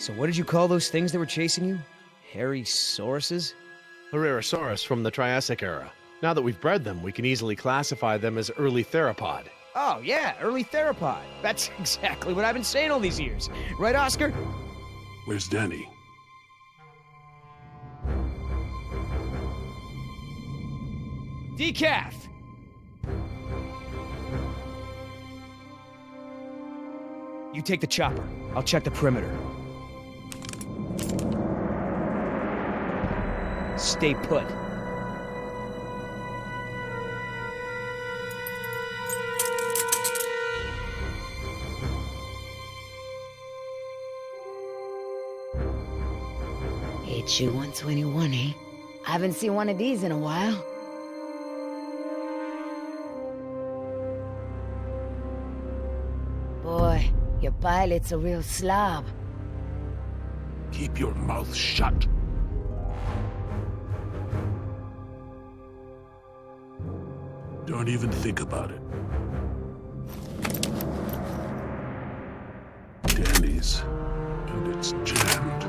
So what did you call those things that were chasing you? Hairy sauruses? Herrerasaurus from the Triassic era. Now that we've bred them, we can easily classify them as early theropod. Oh, yeah, early theropod. That's exactly what I've been saying all these years. Right, Oscar? Where's Danny? Decaf! You take the chopper. I'll check the perimeter. Stay put. HU-121, eh? I haven't seen one of these in a while. Boy, your pilot's a real slob. Keep your mouth shut. Don't even think about it. Danny's, and it's jammed.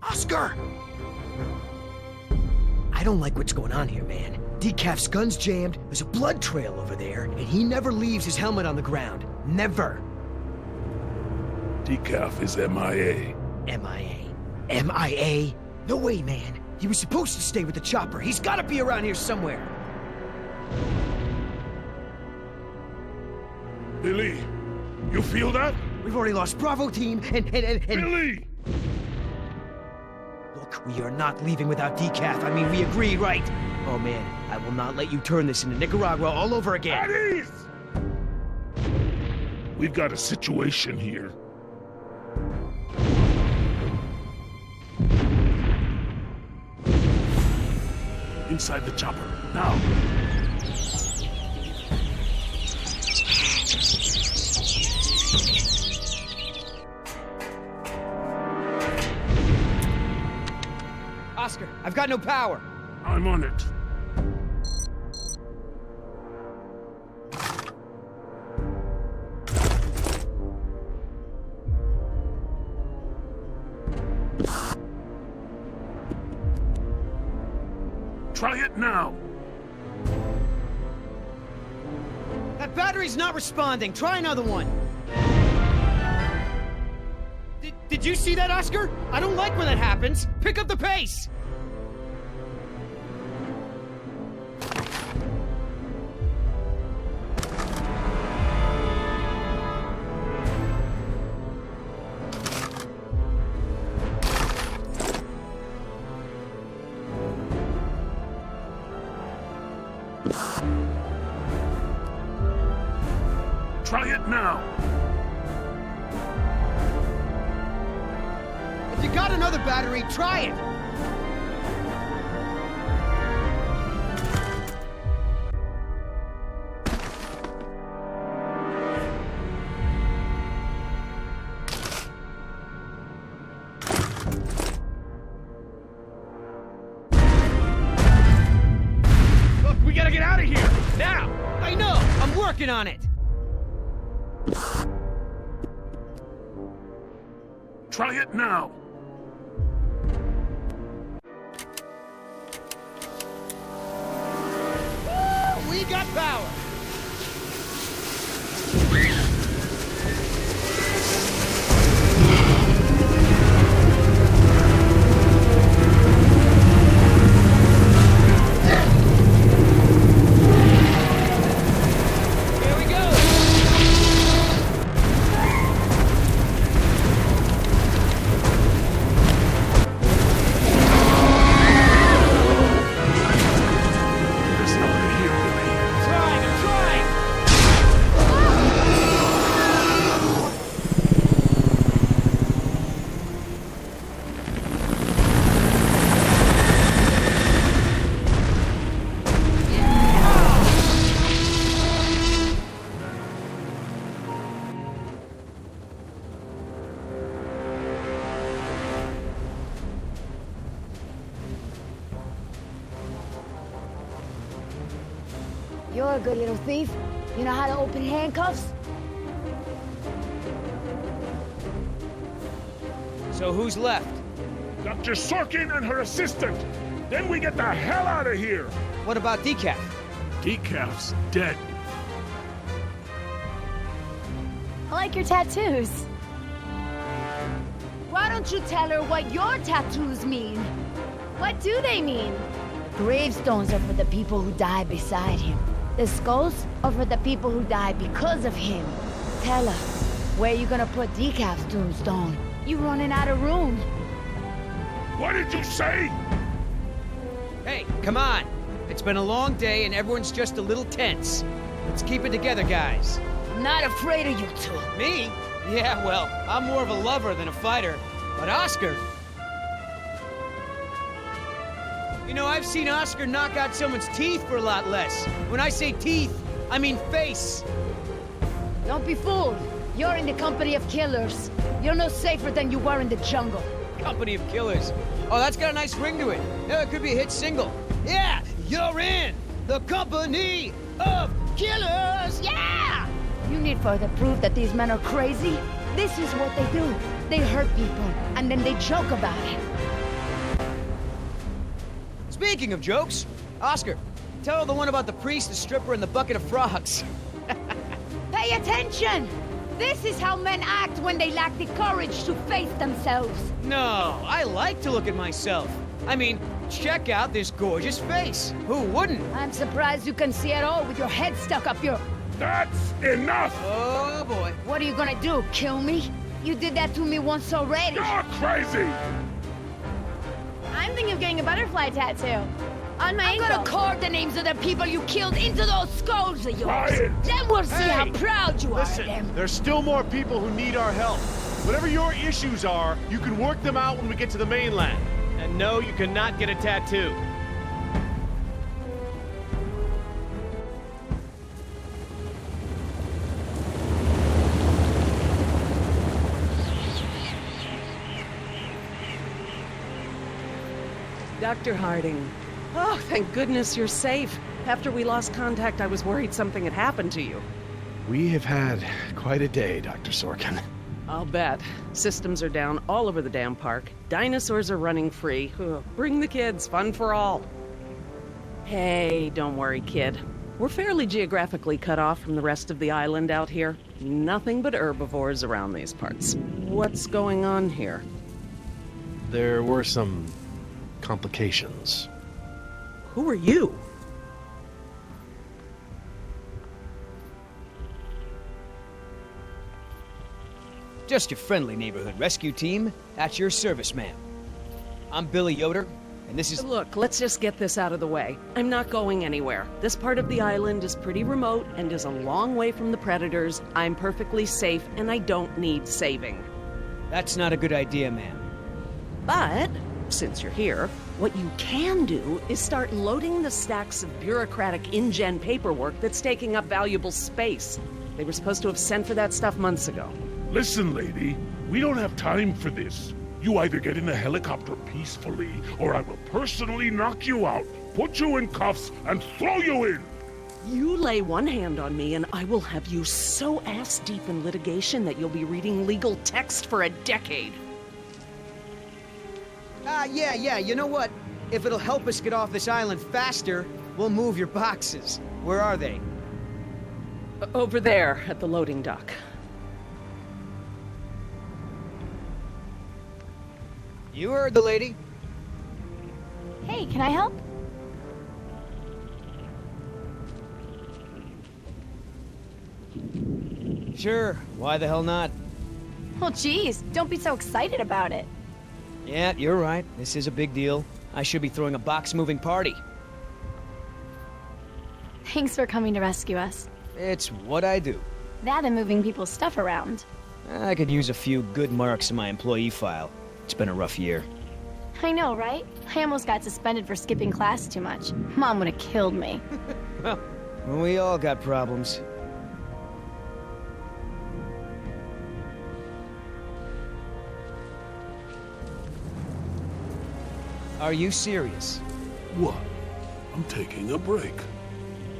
Oscar! I don't like what's going on here, man. Decaf's gun's jammed, there's a blood trail over there, and he never leaves his helmet on the ground. Never. Decaf is MIA. MIA. MIA? No way, man. He was supposed to stay with the chopper. He's gotta be around here somewhere. Billy, you feel that? We've already lost Bravo team, and... Billy! Look, we are not leaving without Decaf. I mean, we agreed, right? Oh, man, I will not let you turn this into Nicaragua all over again. At ease! We've got a situation here. Inside the chopper, now! Oscar, I've got no power. I'm on it. Try it now. That battery's not responding. Try another one. Did you see that, Oscar? I don't like when that happens. Pick up the pace. Try it now. If you got another battery, try it. Look, we gotta get out of here now. I know. I'm working on it. Try it now. We got power. Here we go. There's nobody here, Billy. I'm trying. You're a good little thief. You know how to open handcuffs? So who's left? Dr. Sorkin and her assistant. Then we get the hell out of here. What about Decaf? Decaf's dead. I like your tattoos. Why don't you tell her what your tattoos mean? What do they mean? Gravestones are for the people who die beside him. The skulls are for the people who die because of him. Tell her, where you gonna put Decaf's tombstone? You running out of room. What did you say? Hey, come on. It's been a long day and everyone's just a little tense. Let's keep it together, guys. I'm not afraid of you two. Me? Yeah, well, I'm more of a lover than a fighter. But Oscar... You know, I've seen Oscar knock out someone's teeth for a lot less. When I say teeth, I mean face. Don't be fooled. You're in the company of killers. You're no safer than you were in the jungle. Company of Killers. Oh, that's got a nice ring to it. Yeah, it could be a hit single. Yeah, you're in the Company of Killers. Yeah! You need further proof that these men are crazy? This is what they do. They hurt people, and then they joke about it. Speaking of jokes, Oscar, tell the one about the priest, the stripper, and the bucket of frogs. Pay attention! This is how men act when they lack the courage to face themselves. No, I like to look at myself. I mean, check out this gorgeous face. Who wouldn't? I'm surprised you can see at all with your head stuck up your... That's enough! Oh, boy. What are you gonna do, kill me? You did that to me once already. You're crazy! I'm thinking of getting a butterfly tattoo. On my I'm ankle. gonna carve the names of the people you killed into those skulls of yours. Quiet. Then we'll see how proud you are of Listen, them. there's still more people who need our help. Whatever your issues are, you can work them out when we get to the mainland. And no, you cannot get a tattoo. Dr. Harding. Oh, thank goodness you're safe. After we lost contact, I was worried something had happened to you. We have had quite a day, Dr. Sorkin. I'll bet. Systems are down all over the damn park. Dinosaurs are running free. Ugh, bring the kids, fun for all. Hey, don't worry, kid. We're fairly geographically cut off from the rest of the island out here. Nothing but herbivores around these parts. What's going on here? There were some complications. Who are you? Just your friendly neighborhood rescue team. At your service, ma'am. I'm Billy Yoder, and this is... Look, let's just get this out of the way. I'm not going anywhere. This part of the island is pretty remote and is a long way from the predators. I'm perfectly safe, and I don't need saving. That's not a good idea, ma'am. But, since you're here, what you can do is start loading the stacks of bureaucratic InGen paperwork that's taking up valuable space. They were supposed to have sent for that stuff months ago. Listen, lady, we don't have time for this. You either get in the helicopter peacefully, or I will personally knock you out, put you in cuffs, and throw you in! You lay one hand on me and I will have you so ass-deep in litigation that you'll be reading legal text for a decade. Yeah, you know what? If it'll help us get off this island faster, we'll move your boxes. Where are they? Over there, at the loading dock. You heard the lady. Hey, can I help? Sure, why the hell not? Well, geez, don't be so excited about it. Yeah, you're right. This is a big deal. I should be throwing a box-moving party. Thanks for coming to rescue us. It's what I do. That and moving people's stuff around. I could use a few good marks in my employee file. It's been a rough year. I know, right? I almost got suspended for skipping class too much. Mom would have killed me. Well, we all got problems. Are you serious? What? I'm taking a break.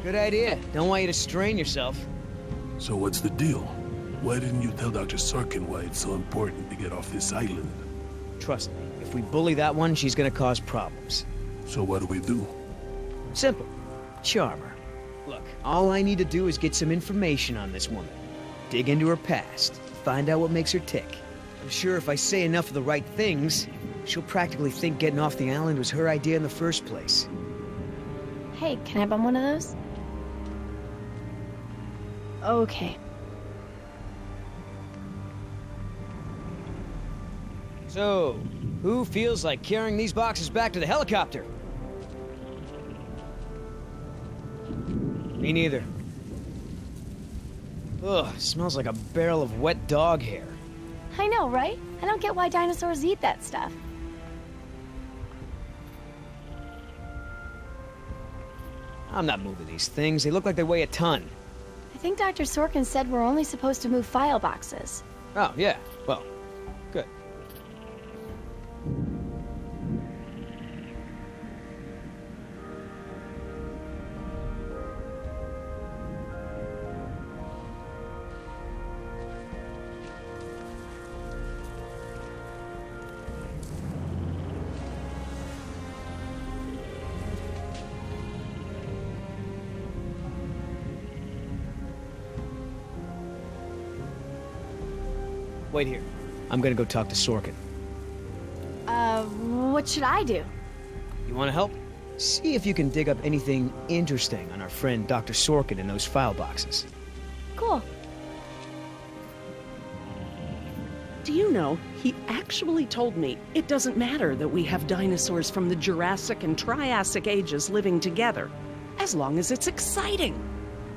Good idea. Don't want you to strain yourself. So what's the deal? Why didn't you tell Dr. Sorkin why it's so important to get off this island? Trust me, if we bully that one, she's gonna cause problems. So what do we do? Simple. Charm her. Look, all I need to do is get some information on this woman. Dig into her past. Find out what makes her tick. I'm sure if I say enough of the right things, she'll practically think getting off the island was her idea in the first place. Hey, can I bum one of those? Okay. So, who feels like carrying these boxes back to the helicopter? Me neither. Ugh, smells like a barrel of wet dog hair. I know, right? I don't get why dinosaurs eat that stuff. I'm not moving these things. They look like they weigh a ton. I think Dr. Sorkin said we're only supposed to move file boxes. Oh, yeah. Well, good. Wait here. I'm gonna go talk to Sorkin. What should I do? You wanna help? See if you can dig up anything interesting on our friend Dr. Sorkin in those file boxes. Cool. Do you know, he actually told me it doesn't matter that we have dinosaurs from the Jurassic and Triassic ages living together, as long as it's exciting.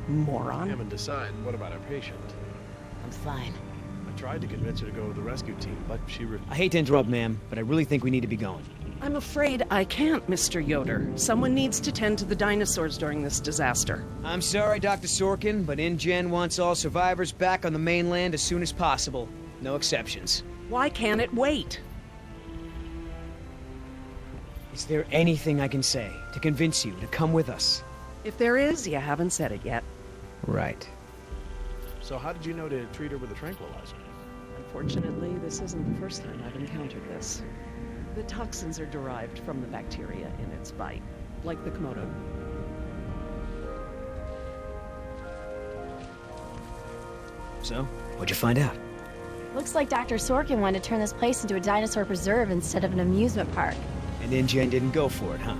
Moron. Haven't decided. What about our patient? I'm fine. I tried to convince her to go to the rescue team, but she I hate to interrupt, ma'am, but I really think we need to be going. I'm afraid I can't, Mr. Yoder. Someone needs to tend to the dinosaurs during this disaster. I'm sorry, Dr. Sorkin, but InGen wants all survivors back on the mainland as soon as possible. No exceptions. Why can't it wait? Is there anything I can say to convince you to come with us? If there is, you haven't said it yet. Right. So how did you know to treat her with a tranquilizer? Unfortunately, this isn't the first time I've encountered this. The toxins are derived from the bacteria in its bite, like the Komodo. So, what'd you find out? Looks like Dr. Sorkin wanted to turn this place into a dinosaur preserve instead of an amusement park. And InGen didn't go for it, huh?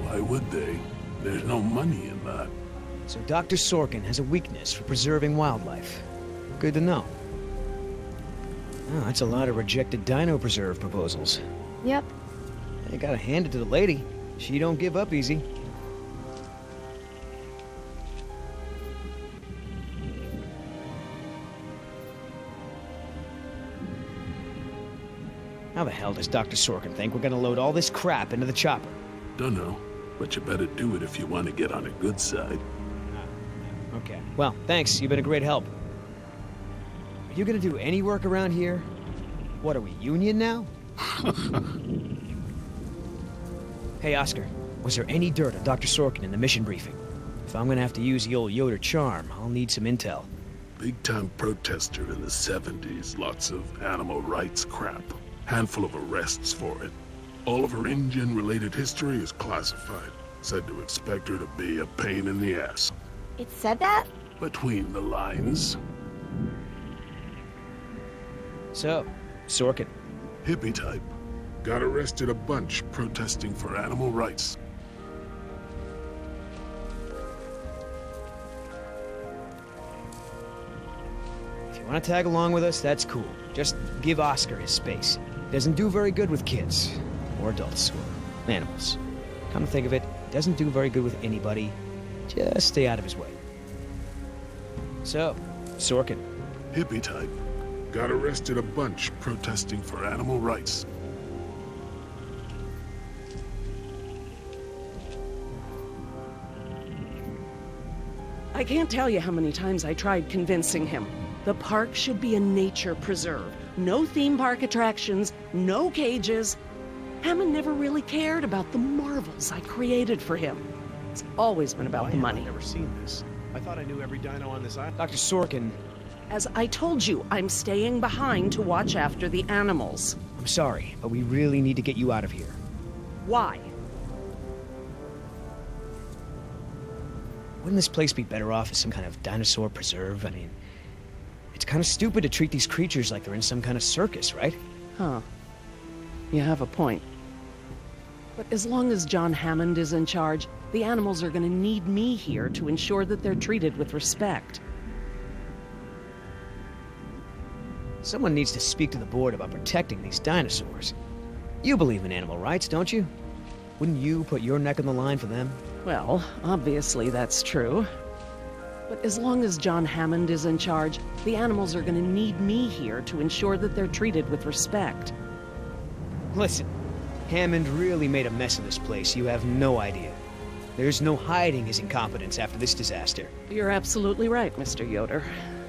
Why would they? There's no money in that. So Dr. Sorkin has a weakness for preserving wildlife. Good to know. Oh, that's a lot of rejected dino preserve proposals. Yep. You gotta hand it to the lady. She don't give up easy. How the hell does Dr. Sorkin think we're gonna load all this crap into the chopper? Dunno, but you better do it if you want to get on a good side. Okay. Well, thanks. You've been a great help. Are you gonna do any work around here? What, are we union now? Hey, Oscar. Was there any dirt on Dr. Sorkin in the mission briefing? If I'm gonna have to use the old Yoder charm, I'll need some intel. Big-time protester in the 70s. Lots of animal rights crap. Handful of arrests for it. All of her InGen-related history is classified. Said to expect her to be a pain in the ass. It said that? Between the lines. So, Sorkin. Hippie type. Got arrested a bunch protesting for animal rights. If you want to tag along with us, that's cool. Just give Oscar his space. Doesn't do very good with kids. Or adults. Or animals. Come to think of it, doesn't do very good with anybody. Just stay out of his way. So, Sorkin. Hippie type. Got arrested a bunch protesting for animal rights. I can't tell you how many times I tried convincing him. The park should be a nature preserve. No theme park attractions, no cages. Hammond never really cared about the marvels I created for him. It's always been about Why the have I money. never seen this? I thought I knew every dino on this island. Dr. Sorkin, As I told you, I'm staying behind to watch after the animals. I'm sorry, but we really need to get you out of here. Why? Wouldn't this place be better off as some kind of dinosaur preserve? I mean, it's kind of stupid to treat these creatures like they're in some kind of circus, right? Huh. You have a point. But as long as John Hammond is in charge, the animals are gonna need me here to ensure that they're treated with respect. Someone needs to speak to the board about protecting these dinosaurs. You believe in animal rights, don't you? Wouldn't you put your neck on the line for them? Well, obviously that's true. But as long as John Hammond is in charge, the animals are gonna need me here to ensure that they're treated with respect. Listen, Hammond really made a mess of this place. You have no idea. There's no hiding his incompetence after this disaster. You're absolutely right, Mr. Yoder.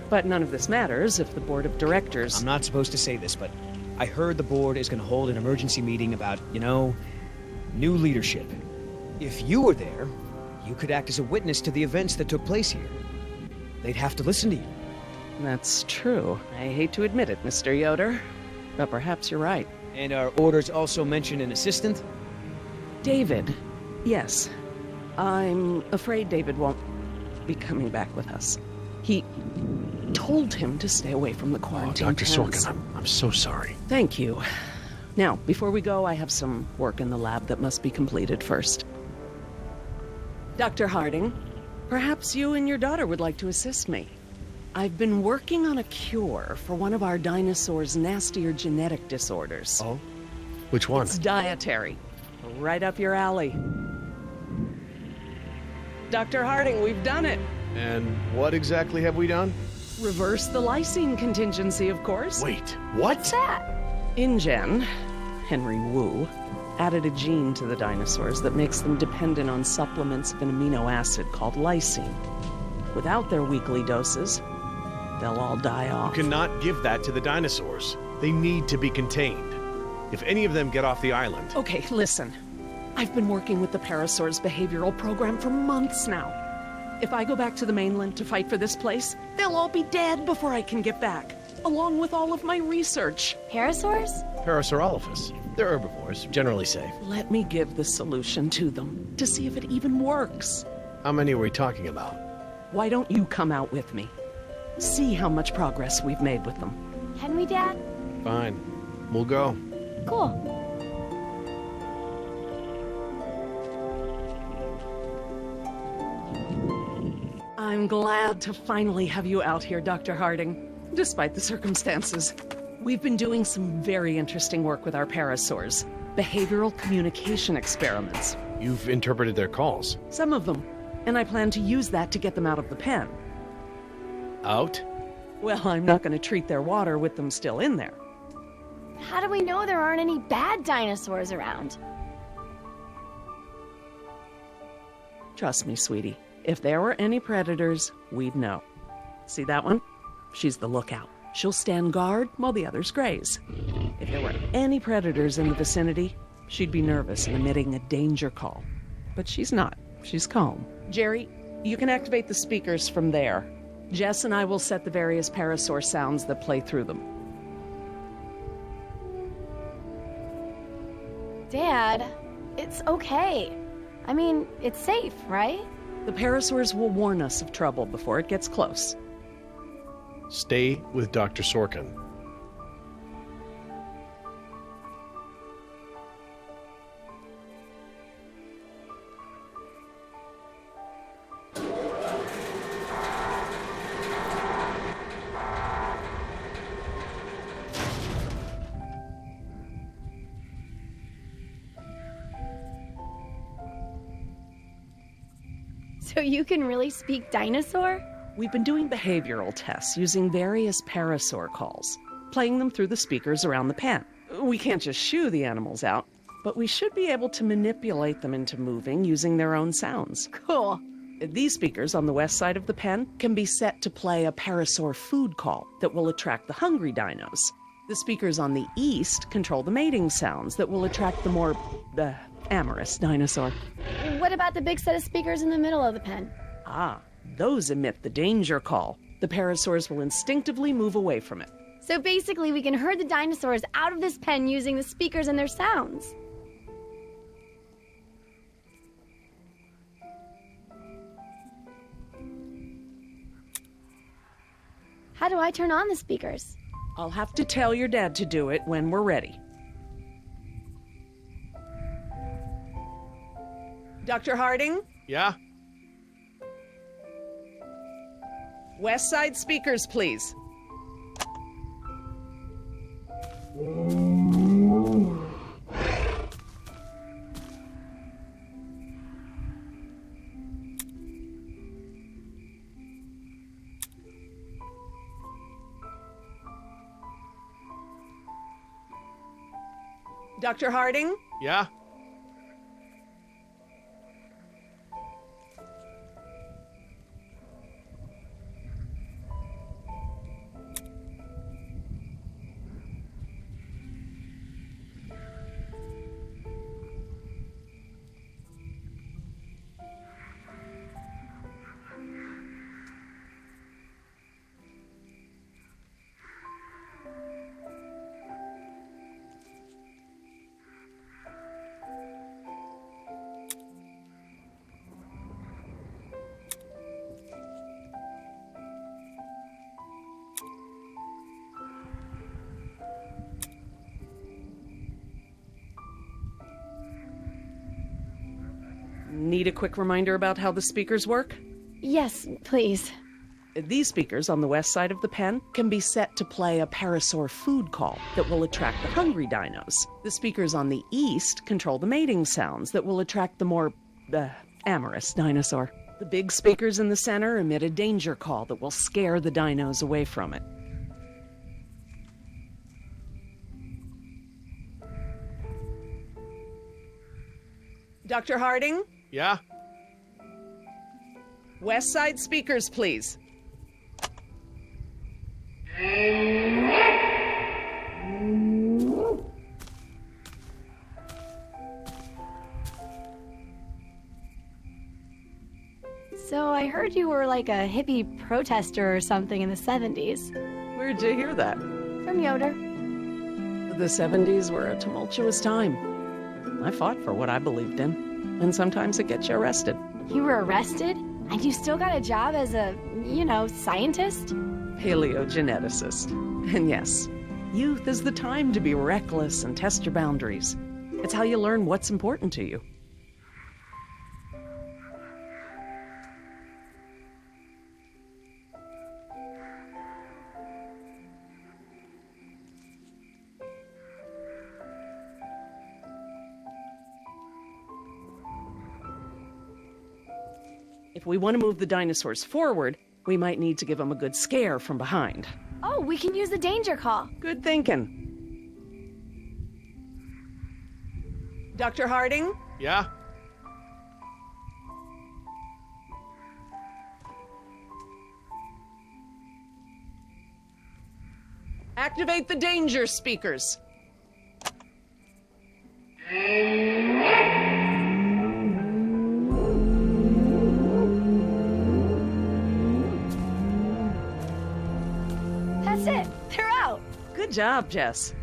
But none of this matters if the board of directors... I'm not supposed to say this, but I heard the board is going to hold an emergency meeting about, new leadership. If you were there, you could act as a witness to the events that took place here. They'd have to listen to you. That's true. I hate to admit it, Mr. Yoder, but perhaps you're right. And our orders also mention an assistant? David. Yes. I'm afraid David won't be coming back with us. He told him to stay away from the quarantine Dr. tents. Sorkin, I'm so sorry. Thank you. Now, before we go, I have some work in the lab that must be completed first. Dr. Harding, perhaps you and your daughter would like to assist me. I've been working on a cure for one of our dinosaurs' nastier genetic disorders. Oh? Which one? It's dietary. Right up your alley. Dr. Harding, we've done it. And what exactly have we done? Reverse the lysine contingency, of course. Wait, what? What's that? InGen, Henry Wu, added a gene to the dinosaurs that makes them dependent on supplements of an amino acid called lysine. Without their weekly doses, they'll all die off. You cannot give that to the dinosaurs. They need to be contained. If any of them get off the island... Okay, listen. I've been working with the Parasaur's behavioral program for months now. If I go back to the mainland to fight for this place, they'll all be dead before I can get back, along with all of my research. Parasaurs? Parasaurolophus. They're herbivores, generally safe. Let me give the solution to them, to see if it even works. How many are we talking about? Why don't you come out with me? See how much progress we've made with them. Can we, Dad? Fine. We'll go. Cool. I'm glad to finally have you out here, Dr. Harding, despite the circumstances. We've been doing some very interesting work with our parasaurs. Behavioral communication experiments. You've interpreted their calls. Some of them. And I plan to use that to get them out of the pen. Out? Well, I'm not going to treat their water with them still in there. How do we know there aren't any bad dinosaurs around? Trust me, sweetie. If there were any predators, we'd know. See that one? She's the lookout. She'll stand guard while the others graze. If there were any predators in the vicinity, she'd be nervous and emitting a danger call. But she's not. She's calm. Jerry, you can activate the speakers from there. Jess and I will set the various parasaur sounds that play through them. Dad, it's okay. I mean, it's safe, right? The parasaurs will warn us of trouble before it gets close. Stay with Dr. Sorkin. So you can really speak dinosaur? We've been doing behavioral tests using various parasaur calls, playing them through the speakers around the pen. We can't just shoo the animals out, but we should be able to manipulate them into moving using their own sounds. Cool. These speakers on the west side of the pen can be set to play a parasaur food call that will attract the hungry dinos. The speakers on the east control the mating sounds that will attract the more amorous dinosaur. what about the big set of speakers in the middle of the pen? Ah, those emit the danger call. The parasaurs will instinctively move away from it. So basically, we can herd the dinosaurs out of this pen using the speakers and their sounds. How do I turn on the speakers? I'll have to tell your dad to do it when we're ready. Dr. Harding? Yeah? West side speakers, please. Dr. Harding? Yeah? Need a quick reminder about how the speakers work? Yes, please. These speakers on the west side of the pen can be set to play a parasaur food call that will attract the hungry dinos. The speakers on the east control the mating sounds that will attract the more amorous dinosaur. The big speakers in the center emit a danger call that will scare the dinos away from it. Dr. Harding? Yeah? West side speakers, please. So I heard you were like a hippie protester or something in the 70s. Where'd you hear that? From Yoder. The 70s were a tumultuous time. I fought for what I believed in, and sometimes it gets you arrested. You were arrested? And you still got a job as a, scientist? Paleogeneticist. And yes, youth is the time to be reckless and test your boundaries. It's how you learn what's important to you. If we want to move the dinosaurs forward, we might need to give them a good scare from behind. Oh, we can use the danger call. Good thinking. Dr. Harding? Yeah? Activate the danger speakers. That's it. They're out. Good job, Jess.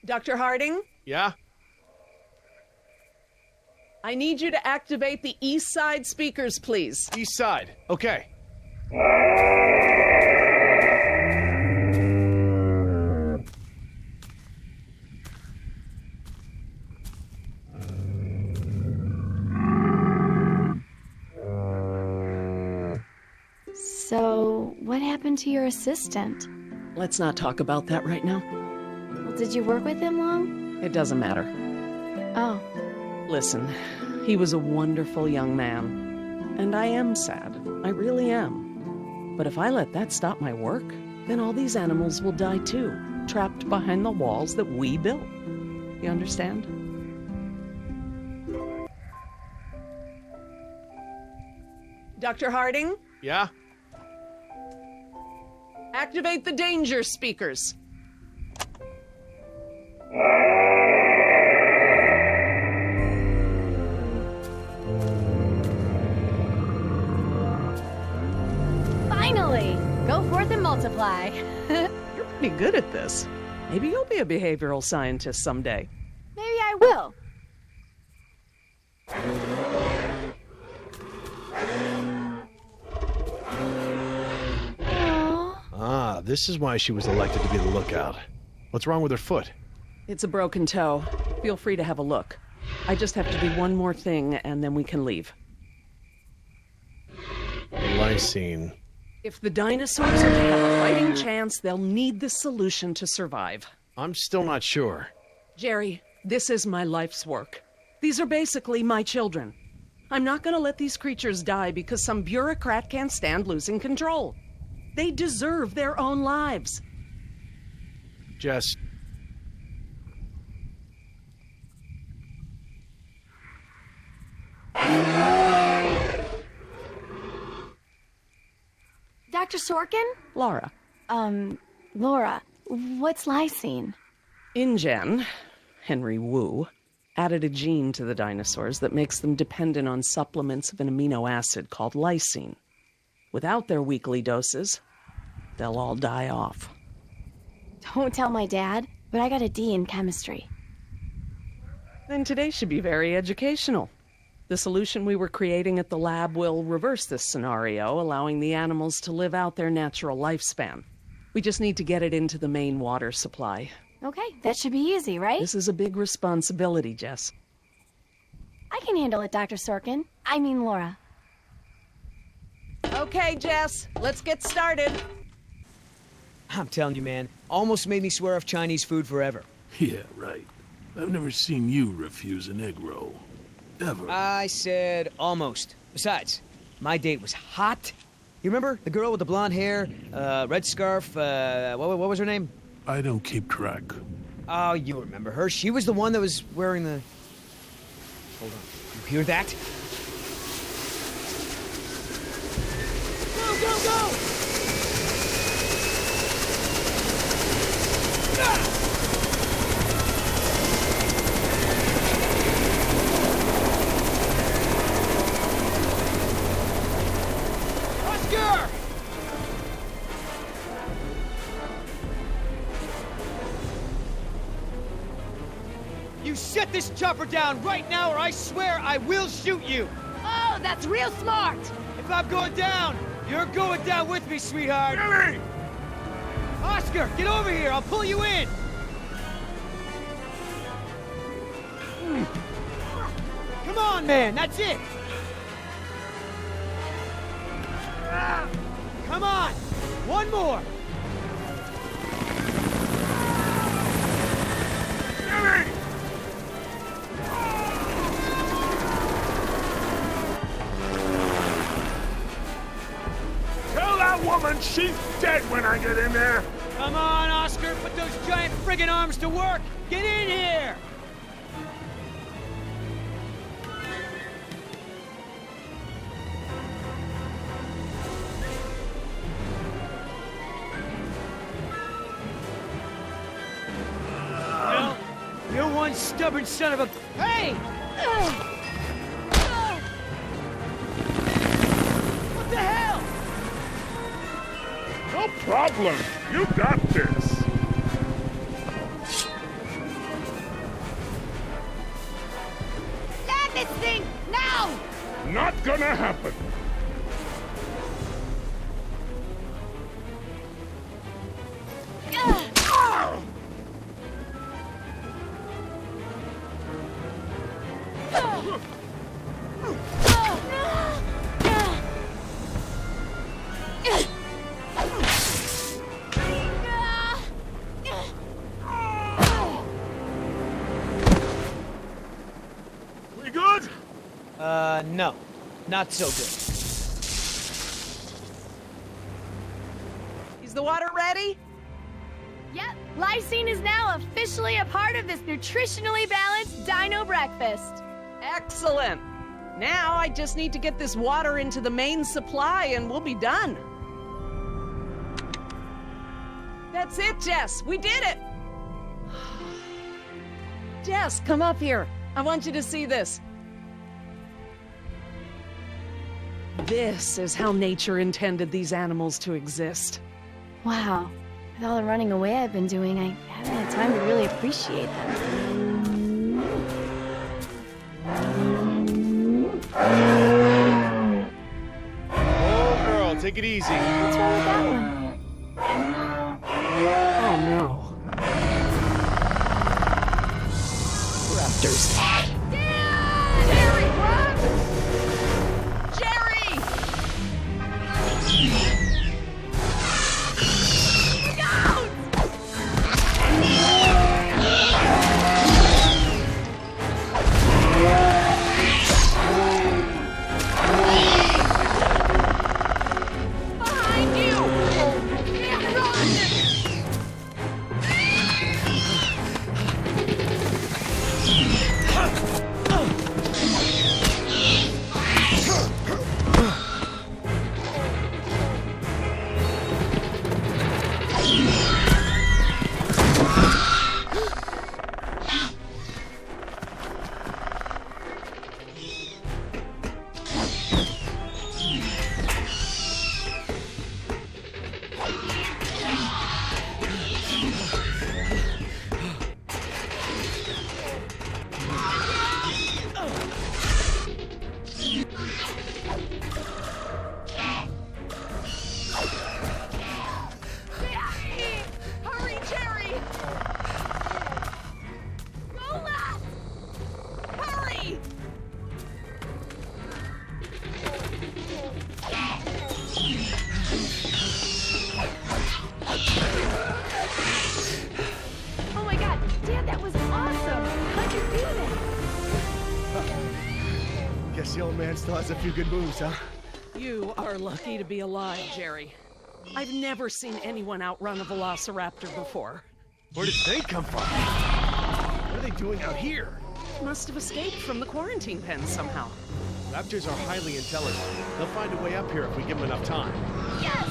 Dr. Harding? Yeah? I need you to activate the east side speakers, please. East side. Okay. So, what happened to your assistant? Let's not talk about that right now. Well, did you work with him long? It doesn't matter. Oh. Listen, he was a wonderful young man. and I am sad. I really am. But if I let that stop my work, then all these animals will die too, trapped behind the walls that we built. You understand? Dr. Harding? Yeah? Activate the danger speakers. Finally! Go forth and multiply. You're pretty good at this. Maybe you'll be a behavioral scientist someday. Maybe I will. Ah, this is why she was elected to be the lookout. What's wrong with her foot? It's a broken toe. Feel free to have a look. I just have to do one more thing, and then we can leave. Lysine. If the dinosaurs are to have a fighting chance, they'll need this solution to survive. I'm still not sure. Jerry, this is my life's work. These are basically my children. I'm not going to let these creatures die because some bureaucrat can't stand losing control. They deserve their own lives. Jess. Dr. Sorkin? Laura. Laura, what's lysine? InGen, Henry Wu, added a gene to the dinosaurs that makes them dependent on supplements of an amino acid called lysine. Without their weekly doses, they'll all die off. Don't tell my dad, but I got a D in chemistry. Then today should be very educational. The solution we were creating at the lab will reverse this scenario, allowing the animals to live out their natural lifespan. We just need to get it into the main water supply. Okay, that should be easy, right? This is a big responsibility, Jess. I can handle it, Dr. Sorkin. I mean, Laura. Okay, Jess, let's get started. I'm telling you, man, almost made me swear off Chinese food forever. Yeah, right. I've never seen you refuse an egg roll. Ever. I said almost. Besides, my date was hot. You remember? The girl with the blonde hair, red scarf, what was her name? I don't keep track. Oh, you remember her. She was the one that was wearing the... Hold on. You hear that? Go, go, go! Ah! You set this chopper down right now, or I swear I will shoot you! Oh, that's real smart! If I'm going down, you're going down with me, sweetheart! Billy! Oscar, get over here! I'll pull you in! Come on, man! That's it! Come on! One more! Billy! Tell that woman she's dead when I get in there! Come on, Oscar! Put those giant friggin' arms to work! Get in here! No, you're one stubborn son of a... Hey! What the hell? No problem. You got this. Land this thing, now! Not gonna happen. No. Not so good. Is the water ready? Yep, lysine is now officially a part of this nutritionally balanced dino breakfast. Excellent. Now I just need to get this water into the main supply and we'll be done. That's it, Jess. We did it. Jess, come up here. I want you to see this. This is how nature intended these animals to exist. Wow, with all the running away I've been doing, I haven't had time to really appreciate them. Oh, girl, take it easy. What's wrong with that one? Oh no. Raptors. Jerry, run! Jerry! Look out! Behind you! Yeah, run! Hurry, Jerry! Hola! Hurry! Oh my god, Dad, that was awesome! How'd you do that? Guess the old man still has a few good moves, huh? You are lucky to be alive, Jerry. I've never seen anyone outrun a velociraptor before. Where did they come from? What are they doing out here? Must have escaped from the quarantine pen somehow. Raptors are highly intelligent. They'll find a way up here if we give them enough time. Yes!